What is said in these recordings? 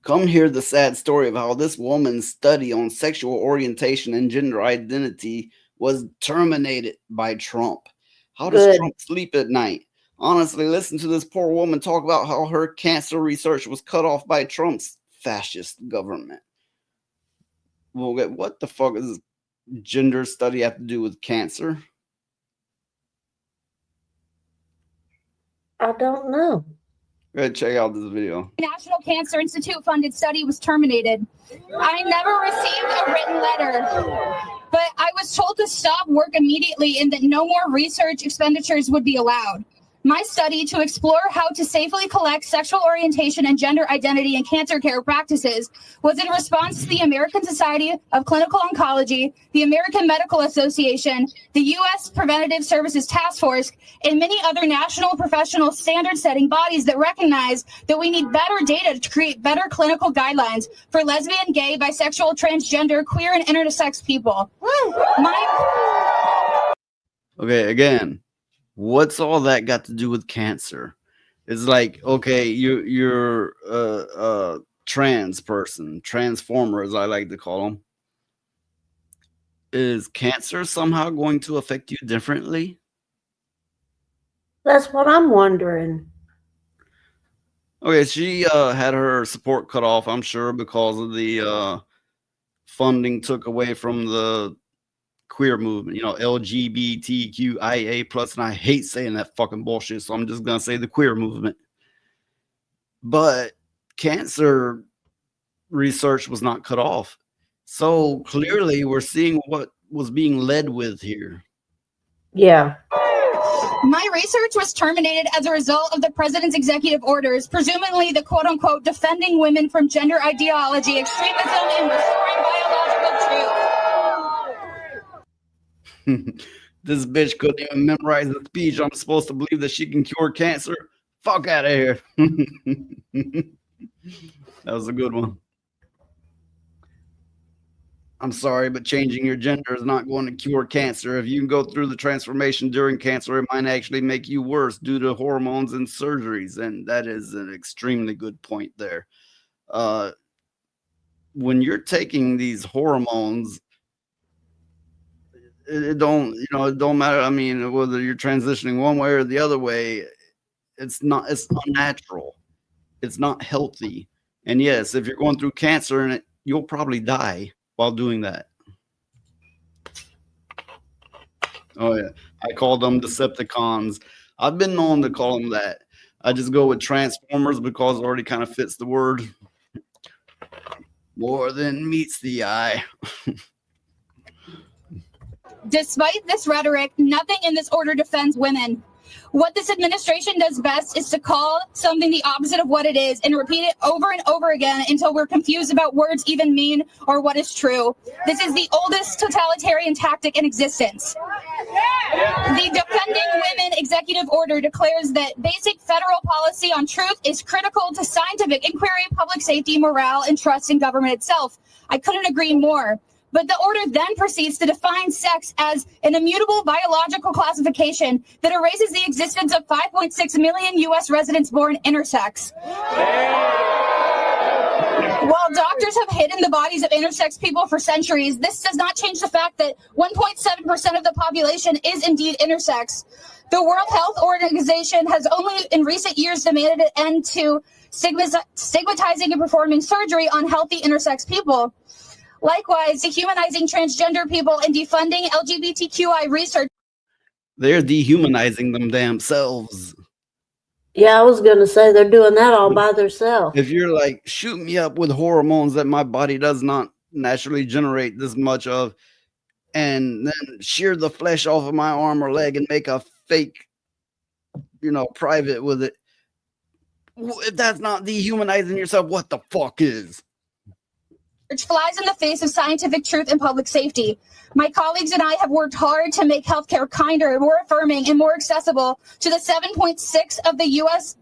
Come hear the sad story of how this woman's study on sexual orientation and gender identity was terminated by Trump. How does Good. Trump sleep at night? Honestly, listen to this poor woman talk about how her cancer research was cut off by Trump's fascist government. Well, what the fuck does gender study have to do with cancer? I don't know. Go ahead, check out this video. National Cancer Institute funded study was terminated. I never received a written letter, but I was told to stop work immediately and that no more research expenditures would be allowed. My study to explore how to safely collect sexual orientation and gender identity in cancer care practices was in response to the American Society of Clinical Oncology, the American Medical Association, the U.S. Preventative Services Task Force, and many other national professional standard-setting bodies that recognize that we need better data to create better clinical guidelines for lesbian, gay, bisexual, transgender, queer, and intersex people. Okay, again. What's all that got to do with cancer? It's like, okay, you're a trans person, transformer, as I like to call them. Is cancer somehow going to affect you differently? That's what I'm wondering. Okay, she had her support cut off, I'm sure, because of the funding took away from the queer movement, LGBTQIA plus, and I hate saying that fucking bullshit, so I'm just gonna say the queer movement. But cancer research was not cut off, so clearly we're seeing what was being led with here. Yeah. My research was terminated as a result of the president's executive orders, presumably the quote-unquote defending women from gender ideology, extremism, and restoring biological truth. This bitch couldn't even memorize the speech. I'm supposed to believe that she can cure cancer? Fuck out of here. That was a good one. I'm sorry, but changing your gender is not going to cure cancer. If you can go through the transformation during cancer, it might actually make you worse due to hormones and surgeries. And that is an extremely good point there. When you're taking these hormones, it don't matter. I mean, whether you're transitioning one way or the other way, it's unnatural. It's not healthy. And yes, if you're going through cancer, you'll probably die while doing that. Oh yeah, I call them Decepticons. I've been known to call them that. I just go with Transformers because it already kind of fits the word. More than meets the eye. Despite this rhetoric, nothing in this order defends women. What this administration does best is to call something the opposite of what it is and repeat it over and over again until we're confused about words even mean or what is true. This is the oldest totalitarian tactic in existence. The Defending Women Executive Order declares that basic federal policy on truth is critical to scientific inquiry, public safety, morale, and trust in government itself. I couldn't agree more. But the order then proceeds to define sex as an immutable biological classification that erases the existence of 5.6 million U.S. residents born intersex. While doctors have hidden the bodies of intersex people for centuries, this does not change the fact that 1.7% of the population is indeed intersex. The World Health Organization has only in recent years demanded an end to stigmatizing and performing surgery on healthy intersex people. Likewise, dehumanizing transgender people and defunding LGBTQI research. They're dehumanizing them themselves. Yeah, I was going to say they're doing that all by themselves. If you're like, shoot me up with hormones that my body does not naturally generate this much of, and then shear the flesh off of my arm or leg and make a fake, private with it. If that's not dehumanizing yourself, what the fuck is? Which flies in the face of scientific truth and public safety. My colleagues and I have worked hard to make healthcare kinder, more affirming, and more accessible to the 7.6% of the U.S.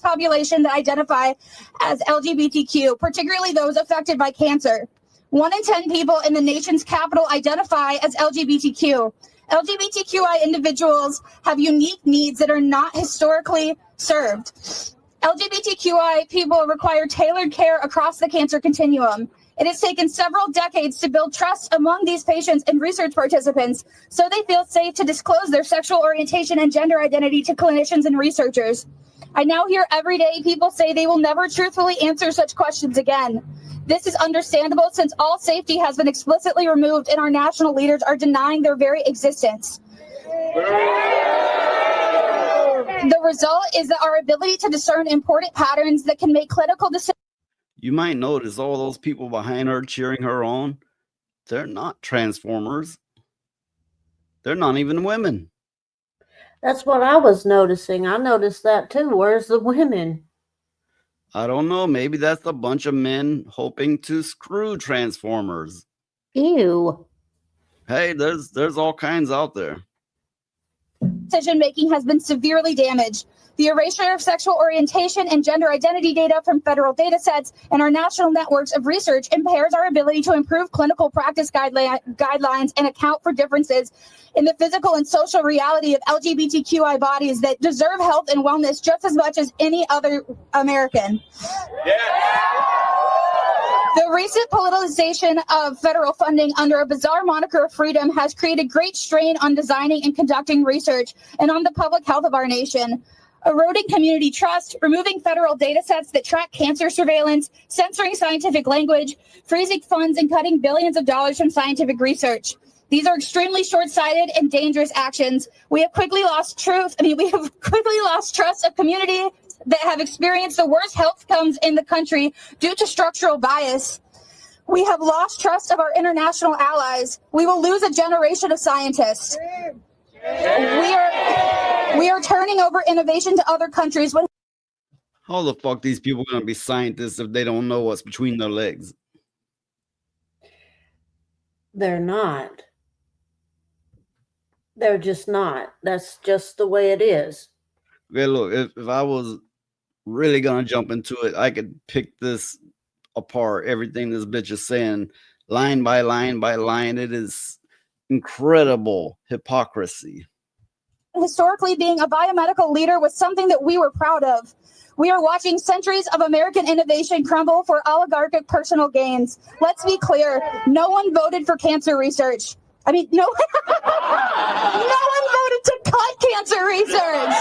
population that identify as LGBTQ, particularly those affected by cancer. 1 in 10 people in the nation's capital identify as LGBTQ. LGBTQI individuals have unique needs that are not historically served. LGBTQI people require tailored care across the cancer continuum. It has taken several decades to build trust among these patients and research participants so they feel safe to disclose their sexual orientation and gender identity to clinicians and researchers. I now hear every day people say they will never truthfully answer such questions again. This is understandable since all safety has been explicitly removed and our national leaders are denying their very existence. The result is that our ability to discern important patterns that can make clinical decisions. You might notice all those people behind her cheering her on. They're not transformers. They're not even women. That's what I was noticing. I noticed that too. Where's the women? I don't know. Maybe that's a bunch of men hoping to screw transformers. Ew. Hey, there's all kinds out there. Decision making has been severely damaged. The erasure of sexual orientation and gender identity data from federal data sets and our national networks of research impairs our ability to improve clinical practice guidelines and account for differences in the physical and social reality of LGBTQI bodies that deserve health and wellness just as much as any other American. The recent politicization of federal funding under a bizarre moniker of freedom has created great strain on designing and conducting research and on the public health of our nation. Eroding community trust, removing federal data sets that track cancer surveillance, censoring scientific language, freezing funds, and cutting billions of dollars from scientific research. These are extremely short-sighted and dangerous actions. We have quickly lost trust of community that have experienced the worst health outcomes in the country due to structural bias. We have lost trust of our international allies. We will lose a generation of scientists. We are turning over innovation to other countries. How the fuck these people gonna be scientists if they don't know what's between their legs? They're not. They're just not. That's just the way it is. Okay, look, if I was really gonna jump into it, I could pick this apart, everything this bitch is saying, line by line by line. It is incredible hypocrisy. Historically, being a biomedical leader was something that we were proud of. We are watching centuries of American innovation crumble for oligarchic personal gains. Let's be clear, no one voted for cancer research. No one voted to cut cancer research.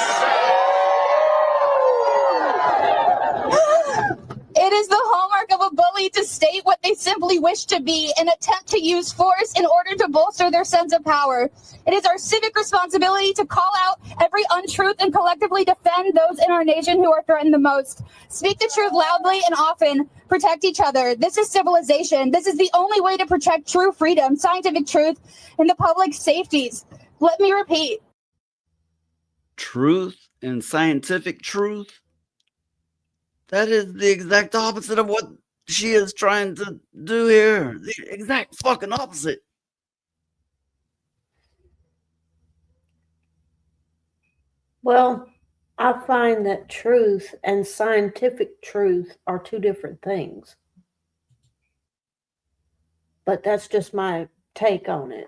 It is the hallmark of a bully to state what they simply wish to be and attempt to use force in order to bolster their sense of power. It is our civic responsibility to call out every untruth and collectively defend those in our nation who are threatened the most. Speak the truth loudly and often. Protect each other. This is civilization. This is the only way to protect true freedom, scientific truth, and the public's safeties. Let me repeat. Truth and scientific truth? That is the exact opposite of what she is trying to do here. The exact fucking opposite. Well, I find that truth and scientific truth are two different things. But that's just my take on it.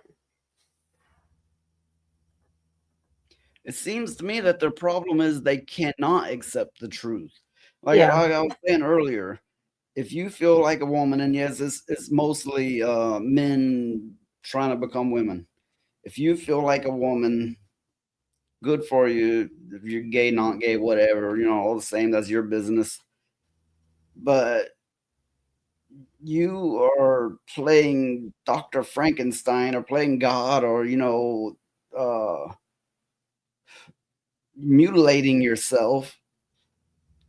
It seems to me that their problem is they cannot accept the truth. Like Yeah. I was saying earlier, if you feel like a woman, and yes, it's mostly men trying to become women. If you feel like a woman, good for you. If you're gay, not gay, whatever, all the same, that's your business. But you are playing Dr. Frankenstein or playing God or, mutilating yourself.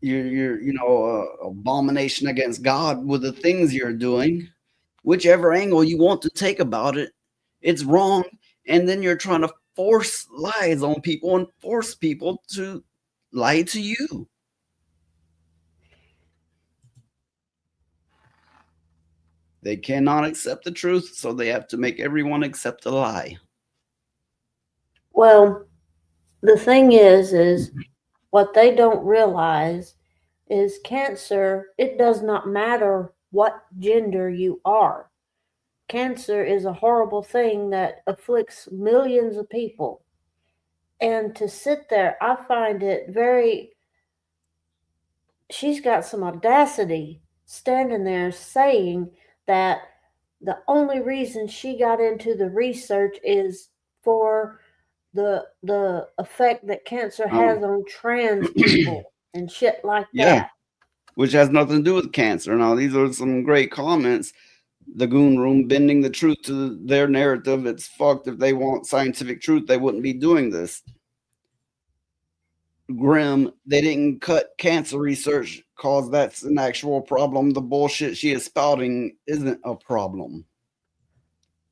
You're abomination against God with the things you're doing. Whichever angle you want to take about it, it's wrong. And then you're trying to force lies on people and force people to lie to you. They cannot accept the truth, so they have to make everyone accept a lie. Well, the thing is what they don't realize is cancer, it does not matter what gender you are. Cancer is a horrible thing that afflicts millions of people. And to sit there, I find it very she's got some audacity standing there saying that the only reason she got into the research is for the effect that cancer has on trans people and shit like Yeah. that. Which has nothing to do with cancer. Now, these are some great comments. The Goon Room bending the truth to their narrative. It's fucked. If they want scientific truth, they wouldn't be doing this. Grim, they didn't cut cancer research cause that's an actual problem. The bullshit she is spouting isn't a problem.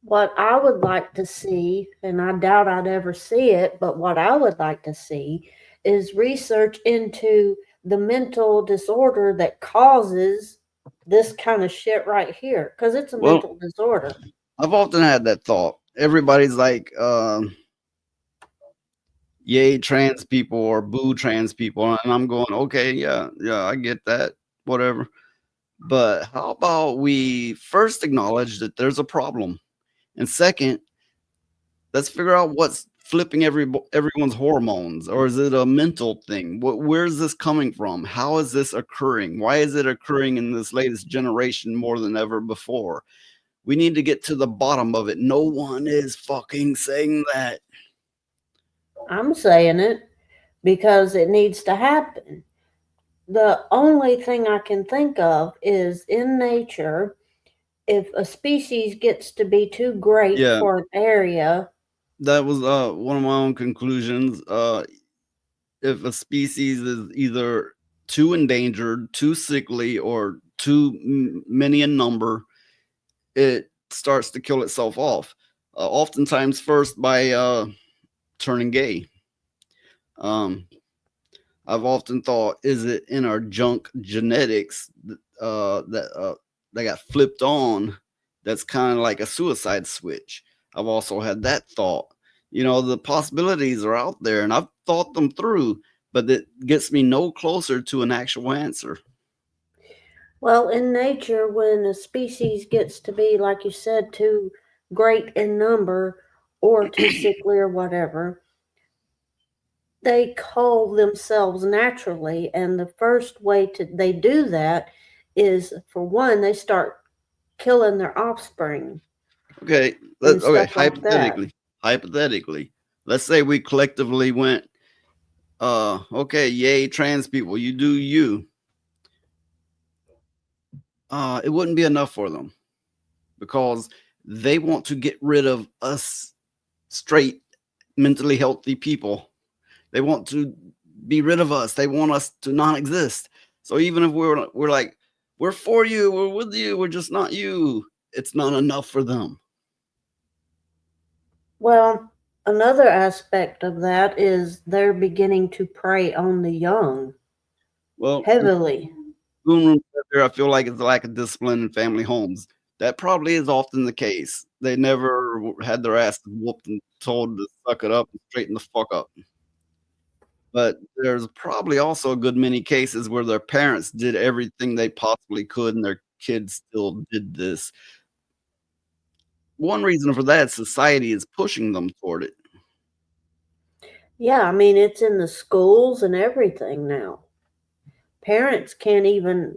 What I would like to see, and I doubt I'd ever see it, but what I would like to see is research into the mental disorder that causes this kind of shit right here, because it's a mental disorder. I've often had that thought. Everybody's like, yay trans people or boo trans people, and I'm going, okay, yeah, I get that, whatever. But how about we first acknowledge that there's a problem, and second, let's figure out what's flipping everyone's hormones, or is it a mental thing? Where's this coming from? How is this occurring? Why is it occurring in this latest generation more than ever before? We need to get to the bottom of it. No one is fucking saying that. I'm saying it because it needs to happen. The only thing I can think of is in nature, if a species gets to be too great for an area. That was one of my own conclusions. If a species is either too endangered, too sickly, or too many in number, it starts to kill itself off. Oftentimes first by turning gay. I've often thought, is it in our junk genetics that got flipped on? That's kind of like a suicide switch. I've also had that thought. You know, the possibilities are out there, and I've thought them through, but it gets me no closer to an actual answer. Well, in nature, when a species gets to be, like you said, too great in number or too sickly or whatever, they cull themselves naturally. And the first way they do that is, for one, they start killing their offspring. Okay, hypothetically, let's say we collectively went, okay, yay, trans people, you do you. It wouldn't be enough for them because they want to get rid of us straight, mentally healthy people. They want to be rid of us. They want us to not exist. So even if we're like, we're for you, we're with you, we're just not you, it's not enough for them. Well, another aspect of that is they're beginning to prey on the young. Well, heavily. I feel like it's a lack of discipline in family homes. That probably is often the case. They never had their asses whooped and told to suck it up and straighten the fuck up. But there's probably also a good many cases where their parents did everything they possibly could and their kids still did this. One reason for that, society is pushing them toward it. Yeah, I mean, it's in the schools and everything now. Parents can't even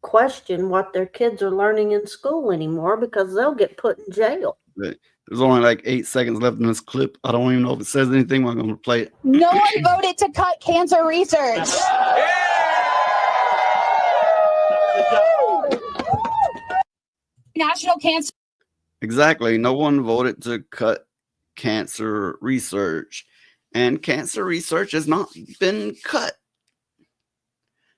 question what their kids are learning in school anymore because they'll get put in jail. But there's only like 8 seconds left in this clip. I don't even know if it says anything. I'm going to play it. No one voted to cut cancer research. National Cancer. Exactly. No one voted to cut cancer research. And cancer research has not been cut.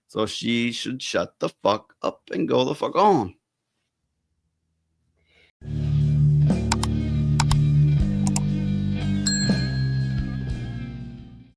So she should shut the fuck up and go the fuck on.